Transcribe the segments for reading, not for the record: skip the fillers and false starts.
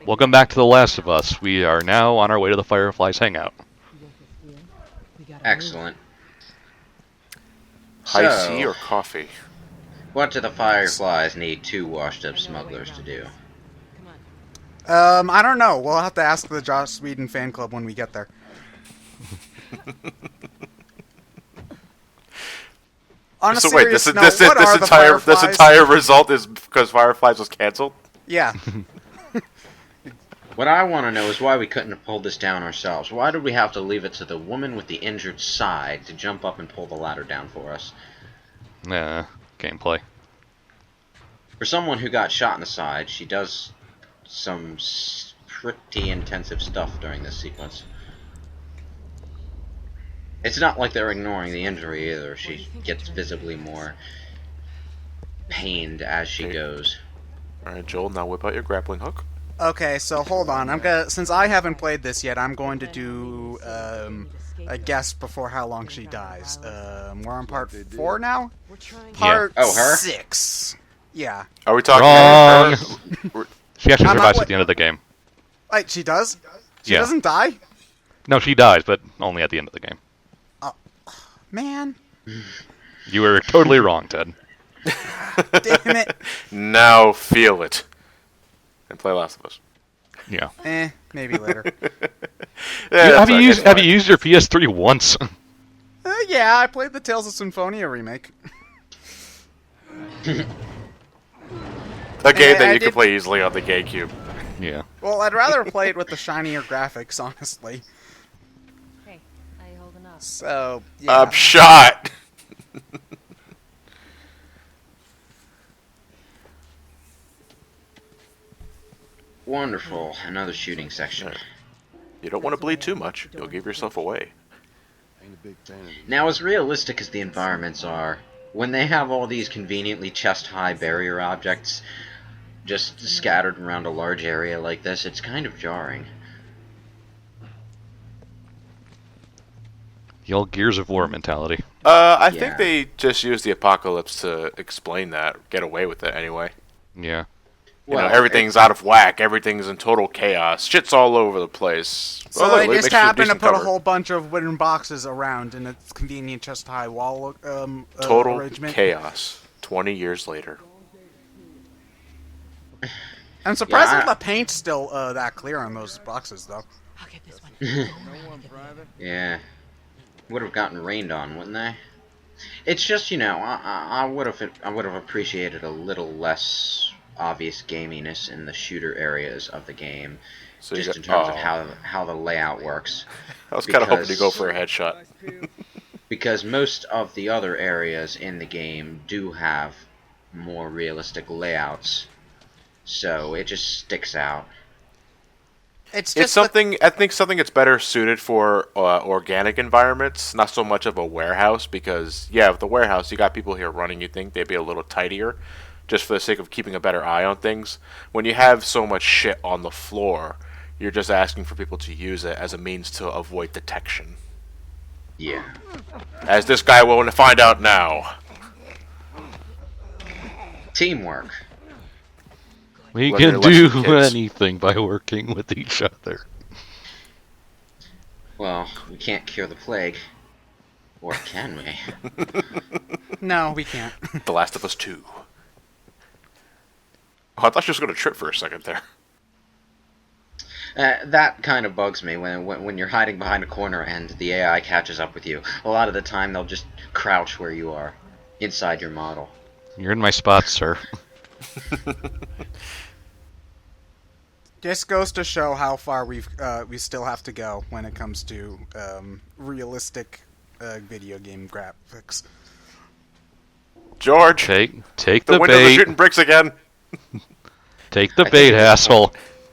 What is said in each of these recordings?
Welcome back to The Last of Us. We are now on our way to the Fireflies hangout. Excellent. High So, C or coffee? what do the Fireflies need two washed-up smugglers to do? I don't know. We'll have to ask the Joss Whedon fan club when we get there. On a So wait, serious note, what are the Fireflies? this entire result is because Fireflies was canceled? Yeah. What I want to know is why we couldn't have pulled this down ourselves. Why did we have to leave it to the woman with the injured side to jump up and pull the ladder down for us? Gameplay. For someone who got shot in the side, she does some pretty intensive stuff during this sequence. It's not like they're ignoring the injury either. She gets visibly more pained as she goes. Alright, Joel, now whip out your grappling hook. Okay, so hold on. Since I haven't played this yet, I'm going to do a guess before how long she dies. We're on part 4 now. Part Oh, her? 6. Yeah. Are we talking Wrong. her? She actually I'm not survives wa- at the end of the game. Wait, she does? She Yeah. doesn't die? No, she dies, but only at the end of the game. Man. You were totally wrong, Ted. Damn it. Now feel it. And play Last of Us. Yeah. Maybe later. Yeah, Have you used your PS3 once? Yeah, I played the Tales of Symphonia remake. a game that I you can did- play easily on the GameCube. Yeah. Well, I'd rather play it with the shinier graphics, honestly. Hey, how you holding up? So, yeah. I'm shot! Wonderful. Another shooting section. You don't want to bleed too much. You'll give yourself away. Now, as realistic as the environments are, when they have all these conveniently chest-high barrier objects just scattered around a large area like this, it's kind of jarring. The old Gears of War mentality. I Yeah. think they just used the apocalypse to explain that. Get away with it anyway. Yeah. You know, everything's out of whack. Everything's in total chaos. Shit's all over the place. So Oh, they look, just makes for a happen to decent put cover. a whole bunch of wooden boxes around in a convenient chest-high wall Total arrangement. chaos. 20 years later. I'm surprised Yeah, that the paint's still that clear on those boxes, though. I'll get this one. Yeah. Would have gotten rained on, wouldn't they? It's just, you know, I would have appreciated a little less obvious gaminess in the shooter areas of the game, So you just in got- terms of how the layout works. I was kind of hoping to because- go for a headshot. Because most of the other areas in the game do have more realistic layouts, so it just sticks out. It's something I think something that's better suited for organic environments, not so much of a warehouse. Because with the warehouse, you got people here running. You think they'd be a little tidier, just for the sake of keeping a better eye on things. When you have so much shit on the floor, you're just asking for people to use it as a means to avoid detection. Yeah. As this guy will find out now. Teamwork. We Whether can it lets do the kids- anything by working with each other. Well, we can't cure the plague. Or can we? No, we can't. The Last of Us 2. Oh, I thought she was going to trip for a second there. That kind of bugs me when you're hiding behind a corner and the AI catches up with you. A lot of the time they'll just crouch where you are, inside your model. You're in my spot, sir. This goes to show how far we still have to go when it comes to realistic video game graphics. George, Take the the windows are bait. shooting bricks again. Take the bait, asshole.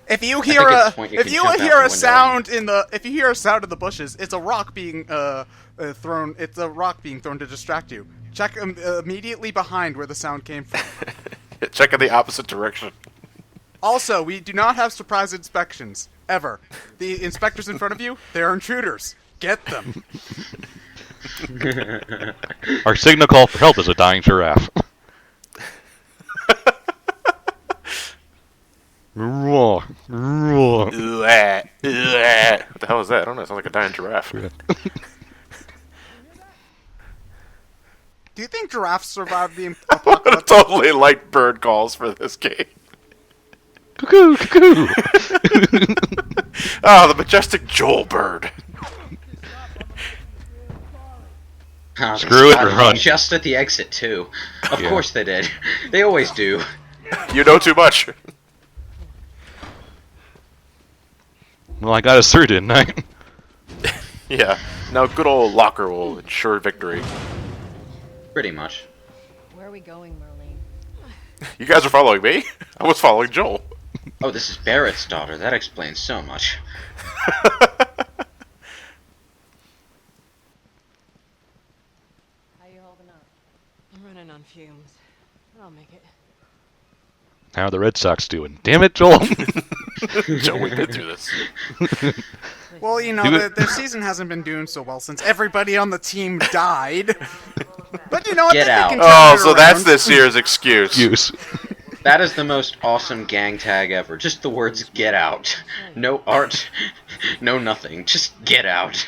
If you think hear at a this point you if can you jump out hear the a window sound if you hear a sound in the bushes, it's a rock being thrown. It's a rock being thrown to distract you. Check immediately behind where the sound came from. Check in the opposite direction. Also, we do not have surprise inspections ever. The inspectors in front of you, they're intruders. Get them. Our signal call for help is a dying giraffe. Roar, What the hell is that? I don't know. It sounds like a dying giraffe. Do you think giraffes survived the apocalypse? Totally like bird calls for this game. Cuckoo, cuckoo. Oh, the majestic Joel bird. Screw it, run. Just at the exit, too. Of Yeah. course they did. They always do. You know too much. Well, I got a suit, didn't I? Yeah. Now good old Locker will ensure victory. Pretty much. Where are we going, Marlene? You guys are following me? I was following Joel. Oh, this is Barrett's daughter. That explains so much. How you holding up? I'm running on fumes. But I'll make it. How are the Red Sox doing? Damn it, Joel. Joel, we've been through this. Well, you know, their season hasn't been doing so well since everybody on the team died. But you know what? Get They out. can turn Oh, it so that's around. this year's excuse. Use. That is the most awesome gang tag ever. Just the words "get out." No art, no nothing. Just get out.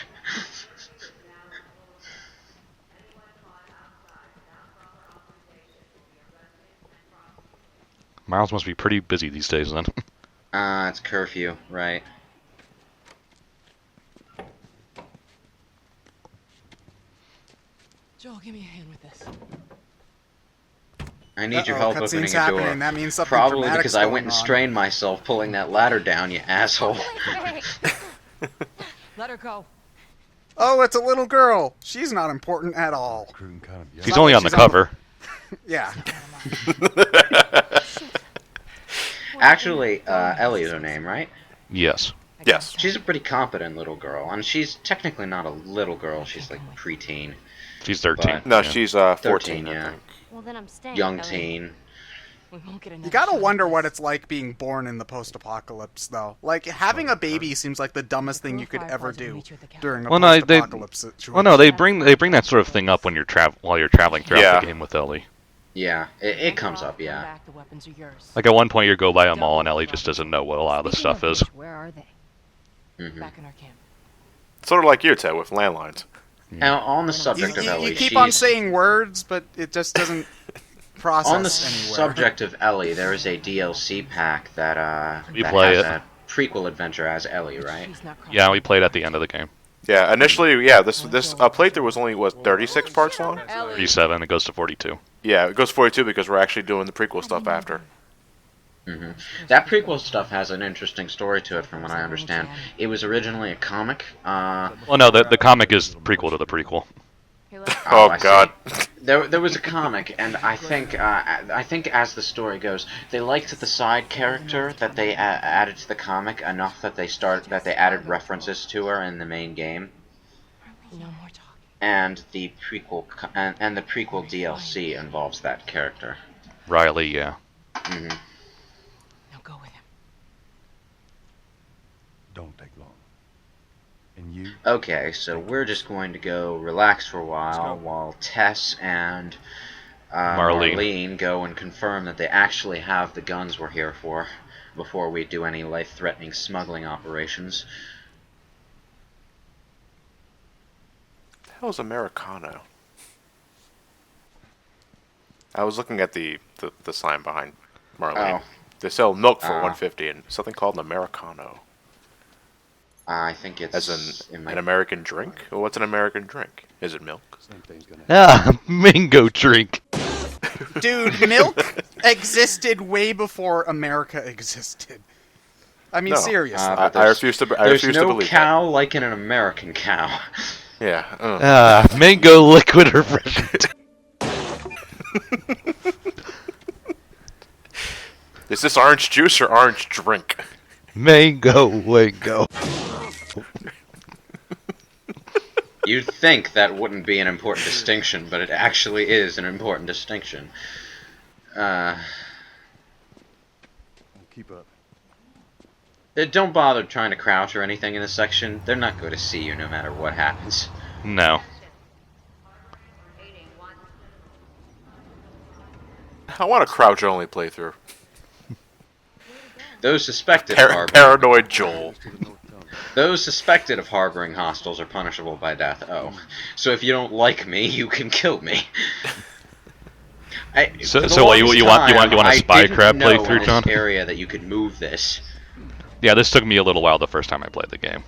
Miles must be pretty busy these days, then. It's curfew, right? Joel, give me a hand with this. I need your Uh-oh, help opening cutscene's a happening. door. That means something Probably dramatic's because I going went and on. strained myself pulling that ladder down, you asshole. Let her go. Oh, it's a little girl. She's not important at all. He's not only like on the she's on the- cover. Yeah. Actually, Ellie is her name, right? Yes. Yes. She's a pretty competent little girl, and she's technically not a little girl. She's like preteen, She's 13. But- No, yeah. she's 14. 13, I yeah. think. Well, then I'm staying. young Ellie. teen. We won't get another You gotta shot wonder at what this. it's like being born in the post-apocalypse, though. Like, having a baby seems like the dumbest thing you could ever do during a Well, no, they- post-apocalypse situation. Well, no, they bring that sort of thing up when you're while you're traveling throughout Yeah. the game with Ellie. Yeah, it comes up, Come yeah. back, the weapons are yours. Like at one point you go by a mall and Ellie just doesn't know what a lot of the Speaking stuff of is. which, where are they? Mhm. Back in our camp. Sort of like you, Ted, with landlines. Now, on the You, subject of Ellie, you keep on she's- saying words, but it just doesn't process on the anywhere. subject of Ellie, there is a DLC pack that We that play has it. a prequel adventure as Ellie, right? She's not Yeah, we played at the end of the game. Yeah, initially, yeah, this playthrough was only, 36 parts long? Ellie. 37, it goes to 42. Yeah, it goes 42 because we're actually doing the prequel stuff after. hmm That prequel stuff has an interesting story to it, from what I understand. It was originally a comic. Well, no, the comic is prequel to the prequel. Here, let's Oh, I see. God. There was a comic, and I think as the story goes, they liked the side character that they added to the comic enough that they added references to her in the main game, no more talking. and the prequel and the prequel DLC involves that character. Riley, yeah. hmm Now go with him. Don't take long. And you? Okay, so we're just going to go relax for a while Tess and Marlene. Marlene go and confirm that they actually have the guns we're here for before we do any life-threatening smuggling operations. What the hell is Americano? I was looking at the sign behind Marlene. Oh. They sell milk for Ah. $1.50 and something called an Americano. I think it's As in an my American drink? Well, what's an American drink? Is it milk? Same thing's gonna Ah, mango drink. Dude, milk existed way before America existed. I mean, No. seriously. But I there's- refuse to. I There's refuse no to believe cow like in an American cow. that. Yeah. Ah, mango liquid refreshment. Is this orange juice or orange drink? Mango lingo. You'd think that wouldn't be an important distinction, but it actually is an important distinction. keep up. Don't bother trying to crouch or anything in this section. They're not going to see you no matter what happens. No. I want a crouch only playthrough. Those suspected are Paranoid Joel. Those suspected of harboring hostiles are punishable by death. Oh. So if you don't like me, you can kill me. So For the what, you longest want time, a spy crab I didn't know playthrough, in John? this area that you could move this. Yeah, this took me a little while the first time I played the game.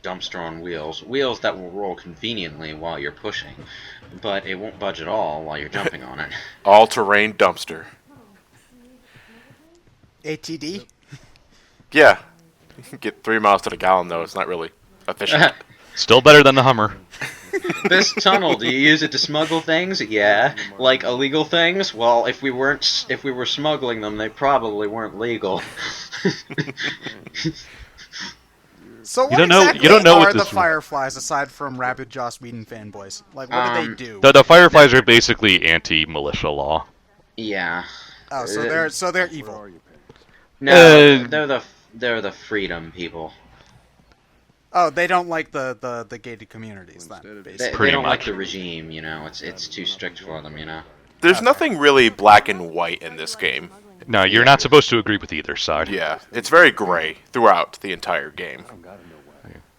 Dumpster on wheels. Wheels that will roll conveniently while you're pushing, but it won't budge at all while you're jumping on it. All-terrain dumpster. ATD? Yeah. You can get 3 miles to the gallon, though. It's not really efficient. Still better than the Hummer. This tunnel, do you use it to smuggle things? Yeah. Like illegal things? Well, if we were smuggling them, they probably weren't legal. So what You don't know- exactly you don't know are what the this- Fireflies aside from rabid Joss Whedon fanboys? Like, what do they do? The Fireflies are basically anti-militia law. Yeah. Oh, so they're evil. No, they're the freedom people. Oh, they don't like the gated communities then. They, Basically. they Pretty don't like much. the regime, you know. It's too strict for them, you know. There's nothing really black and white in this game. No, you're not supposed to agree with either side. Yeah, it's very gray throughout the entire game.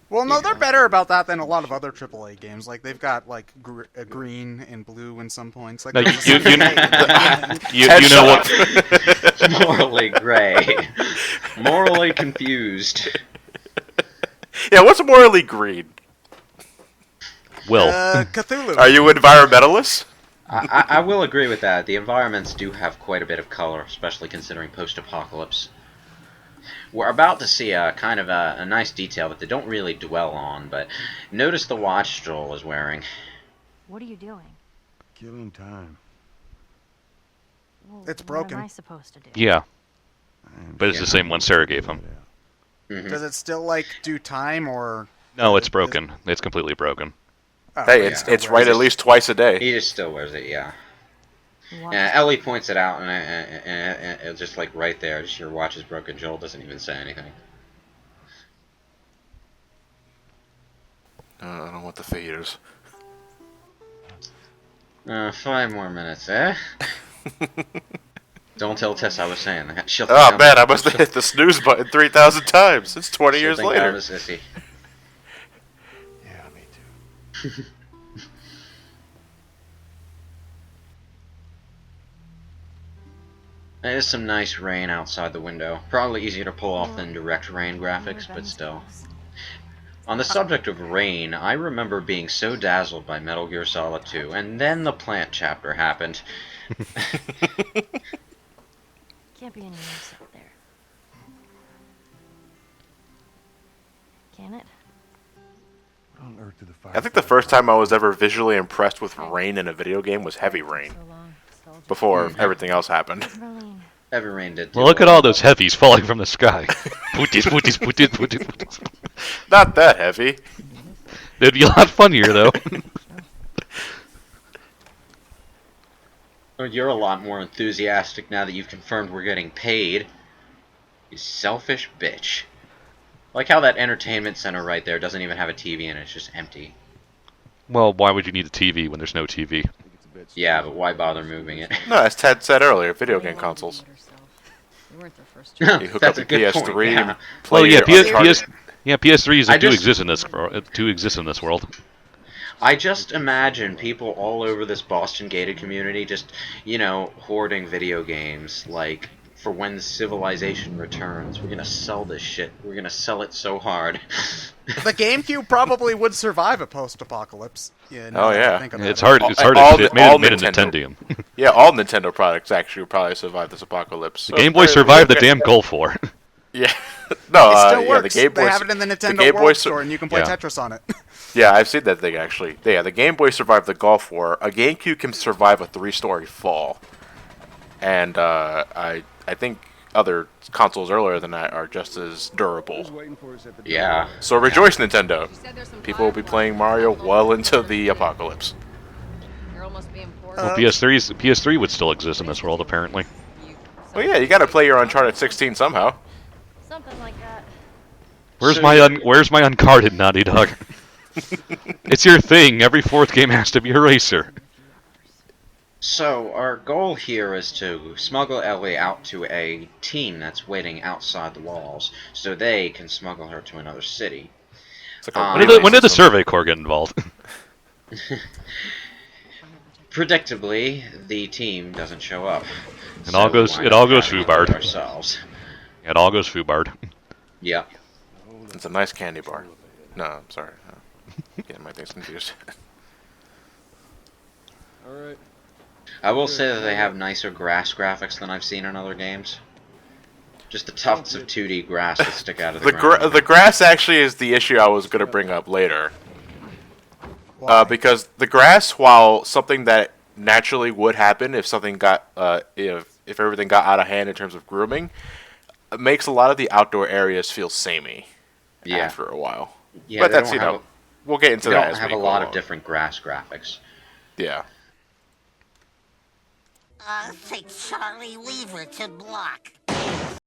Well, no, they're better about that than a lot of other AAA games. Like they've got like green and blue in some points. Like No, there's you- a you- certain- You know what? Morally gray. Morally confused. Yeah, what's morally green? Will. Cthulhu. Are you environmentalists? I will agree with that. The environments do have quite a bit of color, especially considering post-apocalypse. We're about to see a kind of a nice detail that they don't really dwell on, but notice the watch Joel is wearing. What are you doing? Killing time. Well, It's What broken. am I supposed to do? Yeah, And but it's the same one Sarah gave him. Mhm. Does it still like do time or? No, it's broken. It's completely broken. Oh, Hey, yeah. it's right at least twice a day. He just still wears it, yeah. Watch. Ellie points it out, and it's just like right there, just your watch is broken. Joel doesn't even say anything. I don't want the faders. 5 more minutes, eh? Don't tell Tess I was saying that. She'll Oh think man, I must have hit the snooze button 3,000 times. It's 20 she'll years think I'm later. a sissy. Yeah, me too. There's some nice rain outside the window. Probably easier to pull off than direct rain graphics, but still. On the subject of rain, I remember being so dazzled by Metal Gear Solid 2, and then the plant chapter happened. Can't be any worse up there. Can it? What on earth did the fire? I think the first time I was ever visually impressed with rain in a video game was Heavy Rain, So long. Soldier. before everything else happened. Marlene. Heavy rain did. Well, look at all those heavies falling from the sky. Pooties, pooties, pooties, pooties, pooties. Not that heavy. It'd be a lot funnier though. Oh, you're a lot more enthusiastic now that you've confirmed we're getting paid. You selfish bitch. Like how that entertainment center right there doesn't even have a TV in it, it's just empty. Well, why would you need a TV when there's no TV? Yeah, but why bother moving it? No, as Ted said earlier, video game consoles. You weren't the first You hook That's up a your good PS3 point, yeah. and play Oh yeah, your Uncharted. PS3s I do just- exist in this world. I just imagine people all over this Boston gated community just, you know, hoarding video games, like, for when civilization returns. We're gonna sell this shit. We're gonna sell it so hard. The GameCube probably would survive a post-apocalypse. Yeah, Oh, yeah. Think of It's that. hard. It's hard all to the- fit. Made all it a Nintendo. Nintendo. Yeah, all Nintendo products actually would probably survive this apocalypse. The Game Boy survived the damn Gulf War. Yeah. No, It still yeah, works. the Game Boy. They have it in the Nintendo Game Boy World sur- Store, and you can play Yeah. Tetris on it. Yeah, I've seen that thing actually. Yeah, the Game Boy survived the Gulf War. A GameCube can survive a 3-story fall, and I think other consoles earlier than that are just as durable. Yeah. So rejoice, Nintendo! People will be playing Mario well into the apocalypse. You're almost being poor. Well, PS3 would still exist in this world apparently. Well, yeah, you got to play your Uncharted 16 somehow. Something like that. Where's So my uncarded Naughty Dog? It's your thing. Every fourth game has to be a racer. So, our goal here is to smuggle Ellie out to a team that's waiting outside the walls, so they can smuggle her to another city. It's like a When did relay the system. Survey Corps get involved? Predictably, the team doesn't show up. It all goes we wind up having to do it FUBARD. ourselves. It all goes FUBARD. Yep. It's a nice candy bar. No, I'm sorry. Getting my things confused. Alright. I will say that they have nicer grass graphics than I've seen in other games. Just the tufts of 2D grass that stick out of the ground. The grass actually is the issue I was going to bring up later. Why? Because the grass, while something that naturally would happen if something got if everything got out of hand in terms of grooming, it makes a lot of the outdoor areas feel samey after a while. Yeah, But they that's, don't have we'll get into they that don't as have we a go lot of along. different grass graphics. Yeah. Say Charlie Weaver to block.